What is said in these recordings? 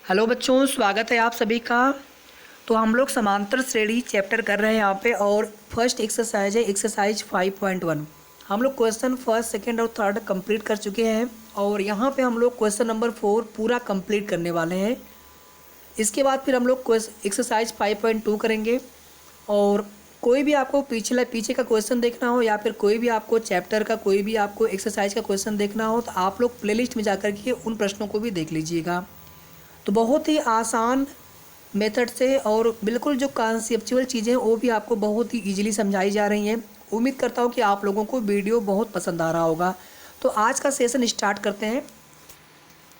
Hello बच्चों, स्वागत है आप सभी का। तो हम लोग समांतर श्रेणी चैप्टर कर रहे हैं यहाँ पे, और फर्स्ट एक्सरसाइज है एक्सरसाइज 5.1। हम लोग क्वेश्चन फर्स्ट सेकंड और थर्ड कंप्लीट कर चुके हैं, और यहाँ पे हम लोग क्वेश्चन नंबर 4 पूरा कंप्लीट करने वाले हैं। इसके बाद फिर हम लोग एक्सरसाइज 5.2 करेंगे। और कोई भी आपको पीछे का क्वेश्चन देखना हो, या फिर कोई भी आपको चैप्टर का कोई भी आपको एक्सरसाइज का क्वेश्चन देखना हो, तो आप लोग प्लेलिस्ट में जाकर के उन प्रश्नों को भी देख लीजिएगा। तो बहुत ही आसान मेथड से और बिल्कुल जो कॉन्सेप्चुअल चीज़ें हैं वो भी आपको बहुत ही इजीली समझाई जा रही हैं। उम्मीद करता हूँ कि आप लोगों को वीडियो बहुत पसंद आ रहा होगा। तो आज का सेशन स्टार्ट करते हैं।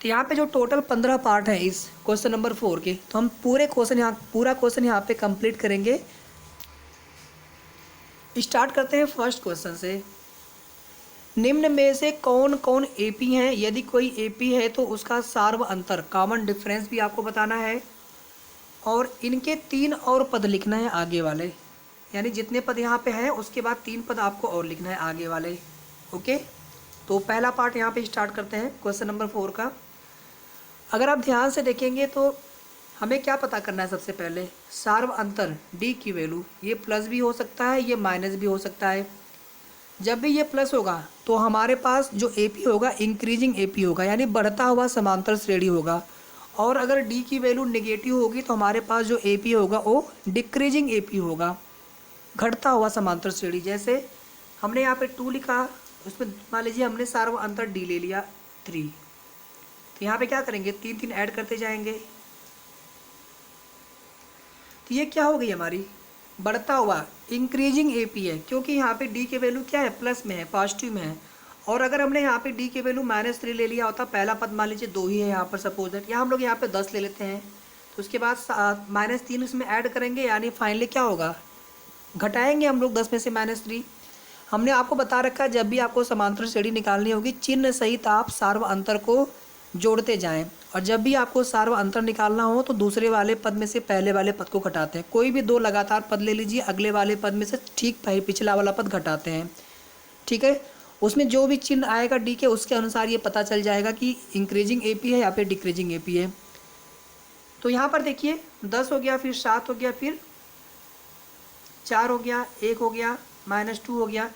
तो यहाँ पे जो टोटल 15 पार्ट हैं इस क्वेश्चन नंबर 4 के, तो हम पूरा क्वेश्चन यहाँ पे कंप्लीट करेंगे। स्टार्ट करते हैं फर्स्ट क्वेश्चन से। निम्न में से कौन कौन एपी हैं? यदि कोई एपी है तो उसका सार्व अंतर कॉमन डिफरेंस भी आपको बताना है, और इनके 3 और पद लिखना है आगे वाले, यानी जितने पद यहाँ पे हैं उसके बाद 3 पद आपको और लिखना है आगे वाले। ओके, तो पहला पार्ट यहाँ पे स्टार्ट करते हैं क्वेश्चन नंबर 4 का। अगर आप ध्यान से देखेंगे तो हमें क्या पता करना है? सबसे पहले सार्व अंतर डी की वैल्यू, ये प्लस भी हो सकता है, ये माइनस भी हो सकता है। जब भी ये प्लस होगा तो हमारे पास जो एपी होगा इंक्रीजिंग एपी होगा, यानी बढ़ता हुआ समांतर श्रेणी होगा। और अगर डी की वैल्यू नेगेटिव होगी तो हमारे पास जो एपी होगा वो डिक्रीजिंग एपी होगा, घटता हुआ समांतर श्रेणी। जैसे हमने यहाँ पे 2 लिखा, उसमें मान लीजिए हमने सार्व अंतर डी ले लिया 3, तो यहाँ पे क्या करेंगे? 3 3 ऐड करते जाएंगे। तो ये क्या हो गई? हमारी बढ़ता हुआ इंक्रीजिंग एपी है, क्योंकि यहाँ पे डी के वैल्यू क्या है? प्लस में है, पॉजिटिव में है। और अगर हमने यहाँ पे डी के वैल्यू -3 ले लिया होता, पहला पद मान लीजिए 2 ही है यहाँ पर सपोज दैट, या हम लोग यहाँ पे 10 ले लेते हैं, तो उसके बाद -3 उसमें ऐड करेंगे, यानी फाइनली क्या होगा? घटाएंगे हम लोग 10 में से -3। हमने आपको बता रखा है जब भी आपको समांतर श्रेणी निकालनी होगी, चिन्ह सहित आप सार्व अंतर को जोड़ते जाएं। और जब भी आपको सार्व अंतर निकालना हो तो दूसरे वाले पद में से पहले वाले पद को घटाते हैं। कोई भी 2 लगातार पद ले लीजिए, अगले वाले पद में से ठीक पिछला वाला पद घटाते हैं। ठीक है, उसमें जो भी चिन्ह आएगा डी के, उसके अनुसार ये पता चल जाएगा कि इंक्रीजिंग एपी है या फिर डिक्रीजिंग एपी है। तो यहाँ पर देखिए 10 हो गया, फिर 7 हो गया, फिर 4 हो गया, 1 हो गया, -2 हो गया।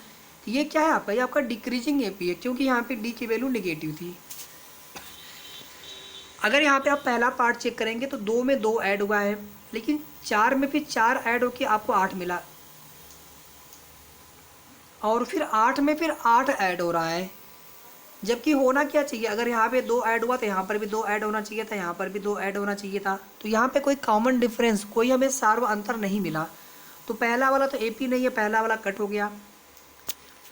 तो ये क्या है आपका? ये आपका डिक्रीजिंग एपी है, क्योंकि यहाँ पे डी की वैल्यू नेगेटिव थी। अगर यहाँ पे आप पहला पार्ट चेक करेंगे तो 2 में 2 ऐड हुआ है, लेकिन 4 में फिर 4 ऐड होकर आपको 8 मिला, और फिर 8 में फिर 8 ऐड हो रहा है। जबकि होना क्या चाहिए? अगर यहाँ पे 2 ऐड हुआ तो यहाँ पर भी 2 ऐड होना चाहिए था, यहाँ पर भी 2 ऐड होना चाहिए था। तो यहाँ पे कोई कॉमन डिफरेंस, कोई हमें सार्व अंतर नहीं मिला। तो पहला वाला तो एपी नहीं है, पहला वाला कट हो गया।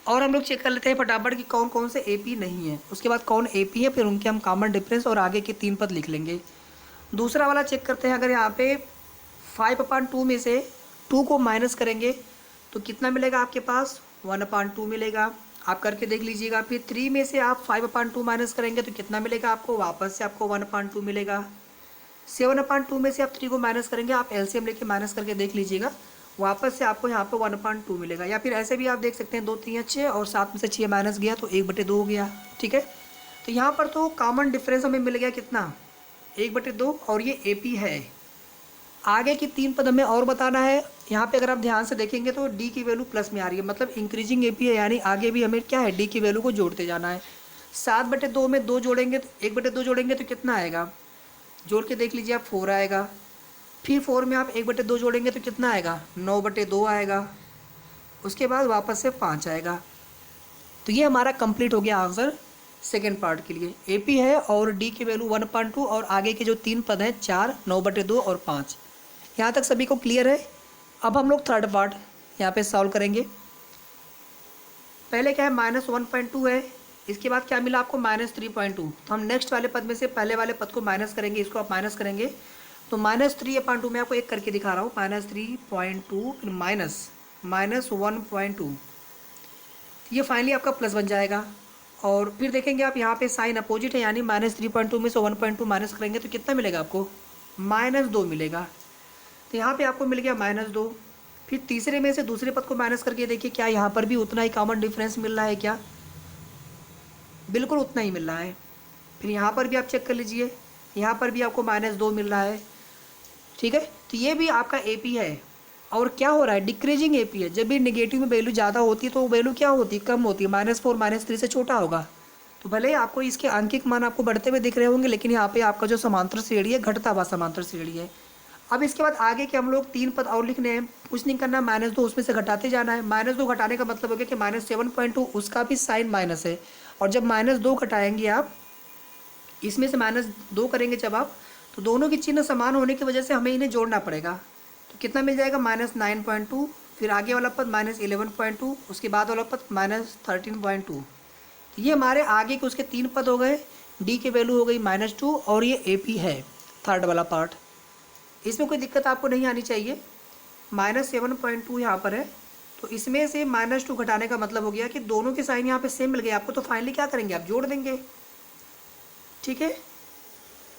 और हम लोग चेक कर लेते हैं फटाफट कि कौन कौन से एपी नहीं है, उसके बाद कौन एपी है, फिर उनके हम कॉमन डिफरेंस और आगे के 3 पद लिख लेंगे। दूसरा वाला चेक करते हैं। अगर यहाँ पे 5/2 में से 2 को माइनस करेंगे तो कितना मिलेगा आपके पास? 1/2 मिलेगा। आप करके देख लीजिएगा। फिर 3 में से आप 5/2 माइनस करेंगे तो कितना मिलेगा आपको? वापस से आपको 1/2 मिलेगा। 7/2 में से आप 3 को माइनस करेंगे, आप एलसीएम लेके माइनस करके देख लीजिएगा, वापस से आपको यहाँ पे 1/2 मिलेगा। या फिर ऐसे भी आप देख सकते हैं 2 3 6 और 7 में से 6 माइनस गया तो 1/2 हो गया। ठीक है, तो यहाँ पर तो कॉमन डिफरेंस हमें मिल गया कितना? 1/2, और ये एपी है। आगे की 3 पद हमें और बताना है। यहाँ पे अगर आप ध्यान से देखेंगे तो डी की वैल्यू प्लस में आ रही है, मतलब इंक्रीजिंग एपी है, यानी आगे भी हमें क्या है? डी की वैल्यू को जोड़ते जाना है। 7/2 में 2 जोड़ेंगे तो 1/2 जोड़ेंगे तो कितना आएगा? जोड़ के देख लीजिए आप, 4 आएगा। फिर 4 में आप 1/2 जोड़ेंगे तो कितना आएगा? 9/2 आएगा। उसके बाद वापस से 5 आएगा। तो ये हमारा कंप्लीट हो गया आंसर सेकेंड पार्ट के लिए। एपी है और डी की वैल्यू 1/2, और आगे के जो 3 पद हैं 4, 9/2 और 5। यहाँ तक सभी को क्लियर है? अब हम लोग थर्ड पार्ट यहाँ पे सॉल्व करेंगे। पहले क्या है? -1.2 है, इसके बाद क्या मिला आपको? -3.2। तो हम नेक्स्ट वाले पद में से पहले वाले पद को माइनस करेंगे, इसको आप माइनस करेंगे तो -3/2 मैं आपको एक करके दिखा रहा हूँ। -3.2 फिर -1.2, ये फाइनली आपका प्लस बन जाएगा। और फिर देखेंगे आप यहाँ पे साइन अपोजिट है, यानी -3.2 में से 1.2 माइनस करेंगे तो कितना मिलेगा आपको? -2 मिलेगा। तो यहाँ पे आपको मिल गया -2। फिर तीसरे में से दूसरे पद को माइनस करके देखिए क्या यहाँ पर भी उतना ही कॉमन डिफरेंस मिल रहा है क्या? बिल्कुल उतना ही मिल रहा है। फिर यहाँ पर भी आप चेक कर लीजिए, यहाँ पर भी आपको -2 मिल रहा है, ठीक है। तो ये भी आपका AP है। और क्या हो रहा है, डिक्रीजिंग AP है। जब भी नेगेटिव में वैल्यू ज़्यादा होती है तो वैल्यू क्या होती है, कम होती है, -4 -3 से छोटा होगा। तो भले ही आपको इसके अंकिक मान आपको बढ़ते हुए दिख रहे होंगे, लेकिन यहाँ पे आपका जो समांतर श्रेणी है घटता हुआ समांतर श्रेणी है। अब इसके बाद आगे के हम लोग 3 पद और लिखने हैं, कुछ नहीं करना, -2 उसमें से घटाते जाना है। -2 घटाने का मतलब हो गया कि -7.2 उसका भी साइन माइनस है, और जब -2 घटाएंगे आप, इसमें से -2 करेंगे जब आप, तो दोनों की चिन्ह समान होने की वजह से हमें इन्हें जोड़ना पड़ेगा। तो कितना मिल जाएगा, -9.2, फिर आगे वाला पद -11.2, उसके बाद वाला पद -13.2। तो ये हमारे आगे के उसके 3 पद हो गए। डी की वैल्यू हो गई -2, और ये AP है थर्ड वाला पार्ट। इसमें कोई दिक्कत आपको नहीं आनी चाहिए। -7.2 यहाँ पर है, तो इसमें से -2 घटाने का मतलब हो गया कि दोनों के साइन यहाँ पे सेम मिल गए आपको, तो फाइनली क्या करेंगे, आप जोड़ देंगे, ठीक है।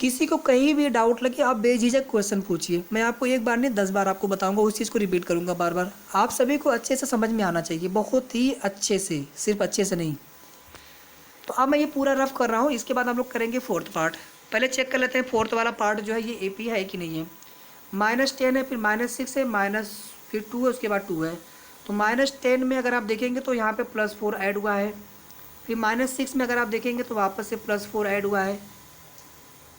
किसी को कहीं भी डाउट लगे आप बेझिझक क्वेश्चन पूछिए, मैं आपको एक बार नहीं 10 बार आपको बताऊंगा, उस चीज़ को रिपीट करूंगा बार बार। आप सभी को अच्छे से समझ में आना चाहिए, बहुत ही अच्छे से, सिर्फ अच्छे से नहीं। तो अब मैं ये पूरा रफ कर रहा हूँ, इसके बाद हम लोग करेंगे फोर्थ पार्ट। पहले चेक कर लेते हैं फोर्थ वाला पार्ट जो है ये AP है कि नहीं है। -10 है, फिर -6 है, फिर 2 है, उसके बाद 2 है। तो -10 में अगर आप देखेंगे तो यहाँ पे +4 ऐड हुआ है। फिर -6 में अगर आप देखेंगे तो वापस से +4 ऐड हुआ है,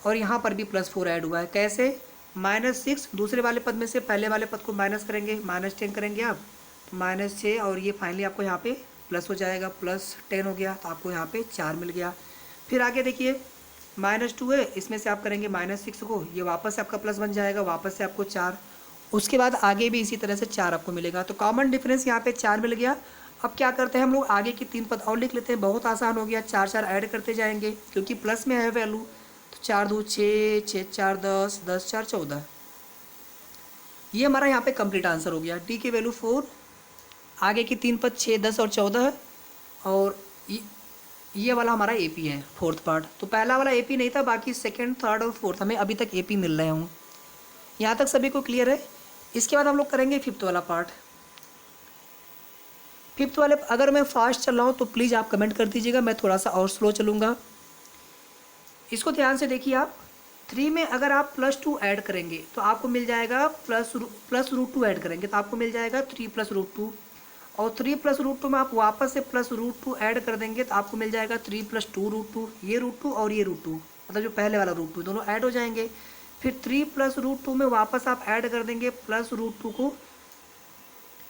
और यहाँ पर भी +4 ऐड हुआ है। कैसे, -6 दूसरे वाले पद में से पहले वाले पद को माइनस करेंगे, -10 करेंगे आप, तो -6, और ये फाइनली आपको यहाँ पे प्लस हो जाएगा, +10 हो गया, तो आपको यहाँ पे 4 मिल गया। फिर आगे देखिए -2 है, इसमें से आप करेंगे -6 को, ये वापस से आपका प्लस बन जाएगा, वापस से आपको 4। उसके बाद आगे भी इसी तरह से 4 आपको मिलेगा। तो कॉमन डिफरेंस यहाँ पे 4 मिल गया। अब क्या करते हैं हम लोग, आगे की 3 पद और लिख लेते हैं, बहुत आसान हो गया, 4 ऐड करते जाएंगे क्योंकि प्लस में है वैल्यू। तो 4 2 6, 6 4 10, 10 4 14। ये हमारा यहाँ पे कंप्लीट आंसर हो गया। डी की वैल्यू 4, आगे की 3 पद 6 10 और 14 है, और ये वाला हमारा AP है फोर्थ पार्ट। तो पहला वाला AP नहीं था, बाकी सेकंड, थर्ड और फोर्थ हमें अभी तक AP मिल रहे हों। यहाँ तक सभी को क्लियर है। इसके बाद हम लोग करेंगे फिफ्थ वाला पार्ट। फिफ्थ वाले अगर मैं फास्ट चल रहा हूँ तो प्लीज़ आप कमेंट कर दीजिएगा, मैं थोड़ा सा और स्लो चलूँगा। इसको ध्यान से देखिए आप। 3 में अगर आप +2 ऐड करेंगे तो आपको मिल जाएगा +√2 ऐड करेंगे तो आपको मिल जाएगा 3 + √2, और 3 + √2 में आप वापस से +√2 ऐड कर देंगे तो आपको मिल जाएगा 3 + 2 √2। ये √2 और ये √2, मतलब जो पहले वाला √2, दोनों ऐड हो जाएंगे। फिर 3 + √2 में वापस आप ऐड कर देंगे +√2 को,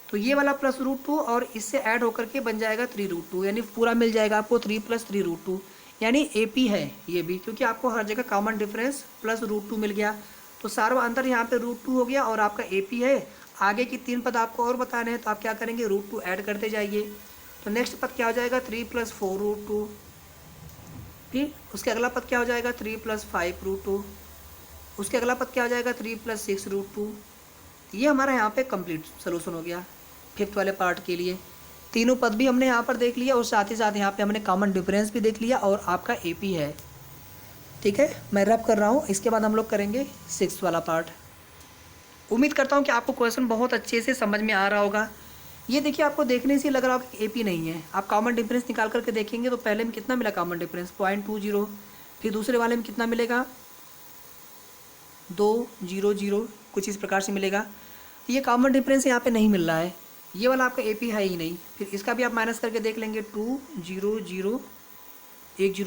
तो ये वाला +√2 और इससे ऐड होकर के बन जाएगा 3 √2, यानी पूरा मिल जाएगा आपको 3 + 3 √2, यानी AP है ये भी, क्योंकि आपको हर जगह कॉमन डिफरेंस +√2 मिल गया। तो सारा अंतर यहाँ पे √2 हो गया, और आपका AP है। आगे की 3 पद आपको और बताने हैं, तो आप क्या करेंगे, √2 ऐड करते जाइए। तो नेक्स्ट पद क्या हो जाएगा, 3 + 4 √2। फिर उसके अगला पद क्या हो जाएगा, 3 + 5 √2। उसके अगला पद क्या हो जाएगा, 3 + 6 √2। ये हमारा यहाँ पे कंप्लीट सोल्यूशन हो गया फिफ्थ वाले पार्ट के लिए। तीनों पद भी हमने यहाँ पर देख लिया, और साथ ही साथ यहाँ पे हमने कॉमन डिफरेंस भी देख लिया, और आपका AP है, ठीक है। मैं रब कर रहा हूँ। इसके बाद हम लोग करेंगे सिक्स्थ वाला पार्ट। उम्मीद करता हूँ कि आपको क्वेश्चन बहुत अच्छे से समझ में आ रहा होगा। ये देखिए, आपको देखने से लग रहा होगा कि AP नहीं है। आप कॉमन डिफरेंस निकाल करके देखेंगे तो पहले में कितना मिला कॉमन डिफरेंस, 0.20। फिर दूसरे वाले में कितना मिलेगा, 200, कुछ इस प्रकार से मिलेगा। तो ये कॉमन डिफरेंस यहाँ पे नहीं मिल रहा है, ये वाला आपका AP है ही नहीं। फिर इसका भी आप माइनस करके देख लेंगे, 20010,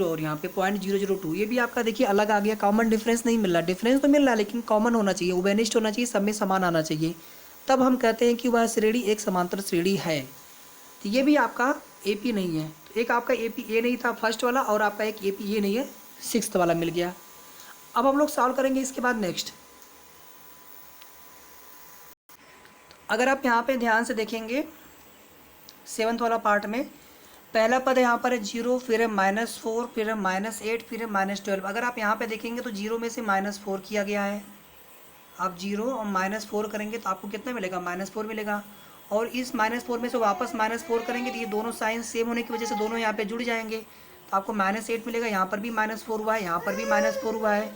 और यहाँ पे 0.002, ये भी आपका देखिए अलग आ गया, कॉमन डिफरेंस नहीं मिल रहा। डिफरेंस तो मिल रहा है लेकिन कॉमन होना चाहिए, उबेनिस्ट होना चाहिए, सब में समान आना चाहिए, तब हम कहते हैं कि वह श्रेणी एक समांतर श्रेणी है। तो ये भी आपका AP नहीं है। तो एक आपका AP ये नहीं था फर्स्ट वाला, और आपका एक AP ये नहीं है सिक्स्थ वाला मिल गया। अब हम लोग सॉल्व करेंगे इसके बाद नेक्स्ट। अगर आप यहाँ पे ध्यान से देखेंगे सेवन्थ वाला पार्ट में, पहला पद यहाँ पर है 0, फिर है -4, फिर है -8, फिर है -12। अगर आप यहाँ पे देखेंगे तो 0 में से -4 किया गया है। आप 0 और -4 करेंगे तो आपको कितना मिलेगा, -4 मिलेगा। और इस -4 में से वापस -4 करेंगे तो ये दोनों साइन सेम होने की वजह से दोनों यहाँ पे जुड़ जाएंगे, तो आपको -8 मिलेगा। यहाँ पर भी -4 हुआ है, यहाँ पर भी -4 हुआ है।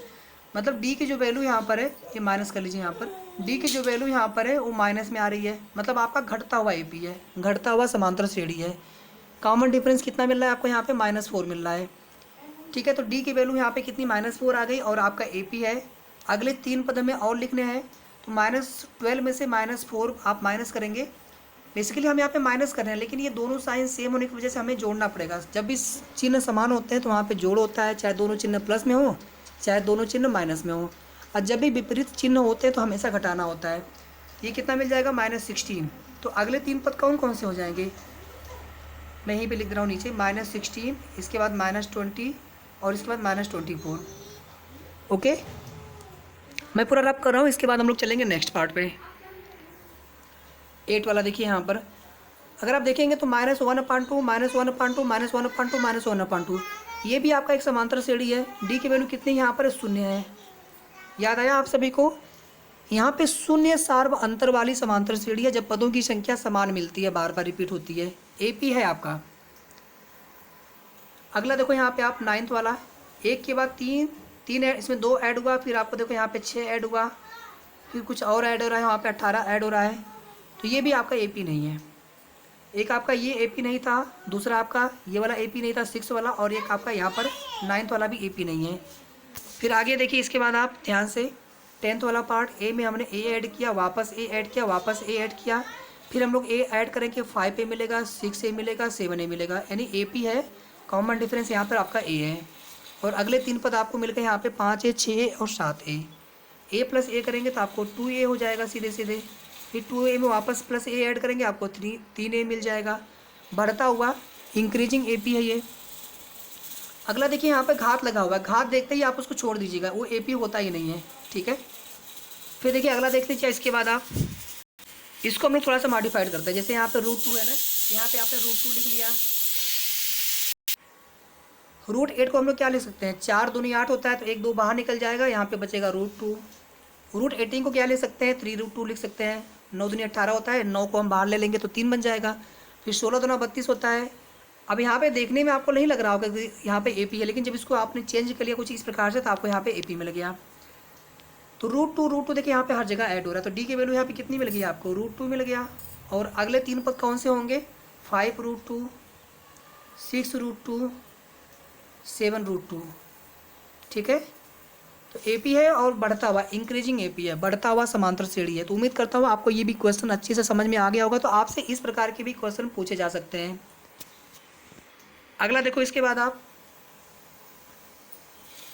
मतलब डी की जो वैल्यू यहाँ पर है, ये माइनस कर लीजिए, यहाँ पर डी की जो वैल्यू यहाँ पर है वो माइनस में आ रही है, मतलब आपका घटता हुआ AP है, घटता हुआ समांतर श्रेणी है। कॉमन डिफरेंस कितना मिल रहा है आपको यहाँ पे, -4 मिल रहा है। ठीक है, तो डी की वैल्यू यहाँ पे कितनी -4 आ गई और आपका ए पी है। अगले 3 पद हमें और लिखने हैं, तो -12 में से -4 आप माइनस करेंगे। बेसिकली हम यहाँ पे माइनस कर रहे हैं, लेकिन ये दोनों साइन सेम होने की वजह से हमें जोड़ना पड़ेगा। जब भी चिन्ह समान होते हैं तो वहाँ पे जोड़ होता है, चाहे दोनों चिन्ह प्लस में हो चाहे दोनों चिन्ह माइनस में हो। और जब भी विपरीत चिन्ह होते हैं तो हमेशा घटाना होता है। ये कितना मिल जाएगा -16। तो अगले 3 पद कौन कौन से हो जाएंगे, मैं यहीं पे लिख रहा हूँ नीचे, -16, इसके बाद -20 और इसके बाद -24। ओके, मैं पूरा रब कर रहा हूँ। इसके बाद हम लोग चलेंगे नेक्स्ट पार्ट पे। 8 वाला देखिए यहाँ पर अगर आप देखेंगे तो -1/2 -1/2 -1/2 -1/2 ये भी आपका एक समांतर श्रेणी है। डी की वैल्यू कितनी यहाँ पर 0 है। याद आया आप सभी को, यहाँ पे शून्य सार्व अंतर वाली समांतर श्रेणी है जब पदों की संख्या समान मिलती है, बार बार रिपीट होती है। एपी है आपका। अगला देखो यहाँ पे आप 9th वाला, 1 के बाद 3 इसमें 2 ऐड हुआ, फिर आपको देखो यहाँ पे 6 ऐड हुआ, फिर कुछ और ऐड हो रहा है, वहाँ पे 18 ऐड हो रहा है। तो ये भी आपका एपी नहीं है। एक आपका ये एपी नहीं था, दूसरा आपका ये वाला एपी नहीं था 6 वाला, और एक आपका यहाँ पर 9th वाला भी एपी नहीं है। फिर आगे देखिए, इसके बाद आप ध्यान से 10th वाला पार्ट, ए में हमने ए ऐड किया, वापस ए ऐड किया, वापस ए ऐड किया, फिर हम लोग ए ऐड करेंगे, 5 ए मिलेगा, 6 ए मिलेगा, 7 ए मिलेगा, यानी ए पी है। कॉमन डिफरेंस यहाँ पर आपका ए है। और अगले 3 पद आपको मिल गए यहाँ पे 5 ए, 6 ए और 7 ए। ए प्लस ए करेंगे तो आपको 2 ए हो जाएगा सीधे सीधे। फिर 2 ए में वापस प्लस ए ऐड करेंगे, आपको 3 ए मिल जाएगा। बढ़ता हुआ इंक्रीजिंग ए पी है ये। अगला देखिए यहाँ पे घात लगा हुआ है, घात देखते ही आप उसको छोड़ दीजिएगा, वो ए पी होता ही नहीं है। ठीक है, फिर देखिए अगला देख लीजिए। इसके बाद आप इसको हम लोग थोड़ा सा मॉडिफाइड करते हैं। जैसे यहाँ पे √2 है ना, यहाँ पे आपने √2 लिख लिया। √8 को हम लोग क्या लिख सकते हैं, 4 दूनी 8 होता है, तो 1 2 बाहर निकल जाएगा, यहाँ पे बचेगा √2। √18 को क्या ले सकते हैं, 3√2 लिख सकते हैं। 9 दूनी 18 होता है, 9 को हम बाहर ले लेंगे तो 3 बन जाएगा। फिर 16 दूना 32 होता है। अब यहाँ पे देखने में आपको नहीं लग रहा होगा कि यहाँ पे एपी है, लेकिन जब इसको आपने चेंज कर लिया कुछ इस प्रकार से, तो आपको यहाँ पे एपी मिल गया। तो √2 देखिए यहाँ पे हर जगह ऐड हो रहा है, तो डी की वैल्यू यहाँ पे कितनी मिल गई आपको, √2 मिल गया। और अगले 3 पद कौन से होंगे, 5√2, 6√2, 7√2। ठीक है, तो एपी है और बढ़ता हुआ इंक्रीजिंग एपी है, बढ़ता हुआ समांतर श्रेणी है। तो उम्मीद करता हूँ आपको ये भी क्वेश्चन अच्छे से समझ में आ गया होगा। तो आपसे इस प्रकार के भी क्वेश्चन पूछे जा सकते हैं। अगला देखो, इसके बाद आप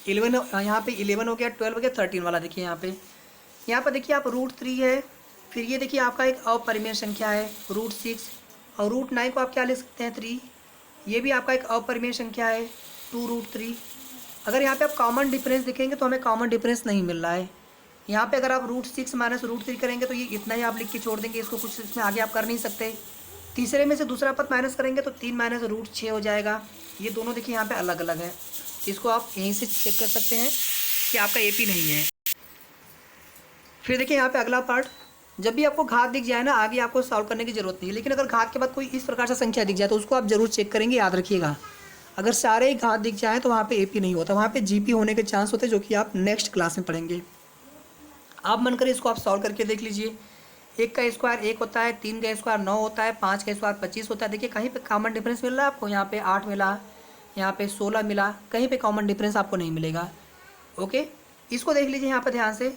11, यहाँ पे 11 हो गया, 12 हो गया, 13 वाला देखिए यहाँ पे देखिए आप √3 है, फिर ये देखिए आपका एक अपरिमेय संख्या है √6, और √9 को आप क्या ले सकते हैं 3, ये भी आपका एक अपरिमेय संख्या है 2√3। अगर यहाँ पे आप कॉमन डिफरेंस देखेंगे तो हमें कॉमन डिफरेंस नहीं मिल रहा है। यहाँ पे अगर आप √6 माइनस √3 करेंगे तो ये इतना ही आप लिख के छोड़ देंगे, इसको कुछ इसमें आगे आप कर नहीं सकते। तीसरे में से दूसरा पद माइनस करेंगे तो 3 माइनस √6 हो जाएगा। ये दोनों देखिए यहाँ पे अलग अलग है, इसको आप यहीं से चेक कर सकते हैं कि आपका एपी नहीं है। फिर देखिए यहाँ पे अगला पार्ट, जब भी आपको घात दिख जाए ना, आगे आपको सॉल्व करने की जरूरत नहीं है, लेकिन अगर घात के बाद कोई इस प्रकार से संख्या दिख जाए तो उसको आप जरूर चेक करेंगे, याद रखिएगा। अगर सारे ही घात दिख जाए तो वहाँ पे एपी नहीं होता, वहाँ पे जीपी होने के चांस होते हैं, जो कि आप नेक्स्ट क्लास में पढ़ेंगे। आप मन करें इसको आप सॉल्व करके देख लीजिए। 1 का स्क्वायर 1 होता है, 3 का स्क्वायर 9 होता है, 5 का स्क्वायर 25 होता है। देखिए कहीं पे कॉमन डिफरेंस मिल रहा है आपको, यहाँ पे 8 मिला, यहाँ पे 16 मिला, कहीं पे कॉमन डिफरेंस आपको नहीं मिलेगा। ओके, इसको देख लीजिए यहाँ पर ध्यान से।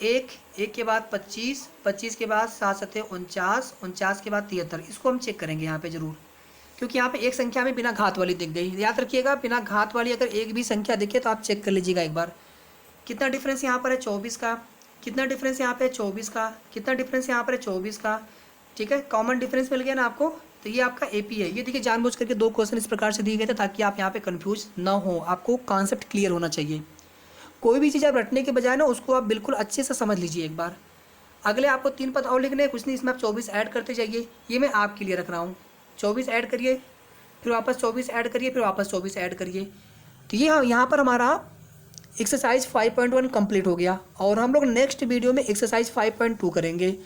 1 के बाद 25, 25 के बाद 7 7 49, 49 के बाद 73। इसको हम चेक करेंगे यहाँ पे ज़रूर, क्योंकि यहाँ पे एक संख्या में बिना घात वाली दिख गई। याद रखिएगा, बिना घात वाली अगर एक भी संख्या दिखे तो आप चेक कर लीजिएगा एक बार। कितना डिफरेंस यहाँ पर है 24 का, कितना डिफरेंस यहाँ पे है 24 का, कितना डिफरेंस यहाँ पर है 24 का। ठीक है, कॉमन डिफरेंस मिल गया ना आपको, तो ये आपका एपी है। ये देखिए जानबूझ करके 2 क्वेश्चन इस प्रकार से दिए गए थे ताकि आप यहाँ पे कंफ्यूज ना हो, आपको कॉन्सेप्ट क्लियर होना चाहिए। कोई भी चीज़ आप रटने के बजाय ना उसको आप बिल्कुल अच्छे से समझ लीजिए एक बार। अगले आपको 3 पद और लिखने हैं, कुछ नहीं, इसमें आप 24 ऐड करते जाइए। ये मैं आपके लिए रख रहा हूँ, 24 ऐड करिए, फिर वापस 24 ऐड करिए, फिर वापस 24 ऐड करिए। तो ये यहाँ पर हमारा एक्सरसाइज 5.1 कंप्लीट हो गया, और हम लोग नेक्स्ट वीडियो में एक्सरसाइज 5.2 करेंगे।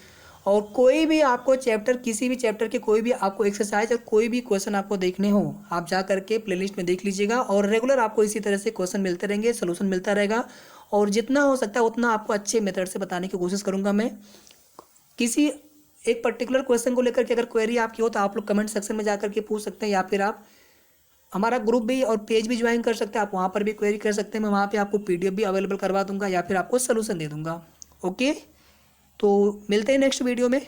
और कोई भी आपको चैप्टर, किसी भी चैप्टर के कोई भी आपको एक्सरसाइज और कोई भी क्वेश्चन आपको देखने हो, आप जा करके प्लेलिस्ट में देख लीजिएगा, और रेगुलर आपको इसी तरह से क्वेश्चन मिलते रहेंगे, सोल्यूशन मिलता रहेगा। और जितना हो सकता है उतना आपको अच्छे मेथड से बताने की कोशिश करूँगा मैं। किसी एक पर्टिकुलर क्वेश्चन को लेकर के अगर क्वेरी आपकी हो तो आप लोग कमेंट सेक्शन में जा करके पूछ सकते हैं, या फिर आप हमारा ग्रुप भी और पेज भी ज्वाइन कर सकते हैं आप, वहाँ पर भी क्वेरी कर सकते हैं, मैं वहाँ पे आपको PDF भी अवेलेबल करवा दूंगा या फिर आपको सोल्यूशन दे दूंगा। ओके, तो मिलते हैं नेक्स्ट वीडियो में।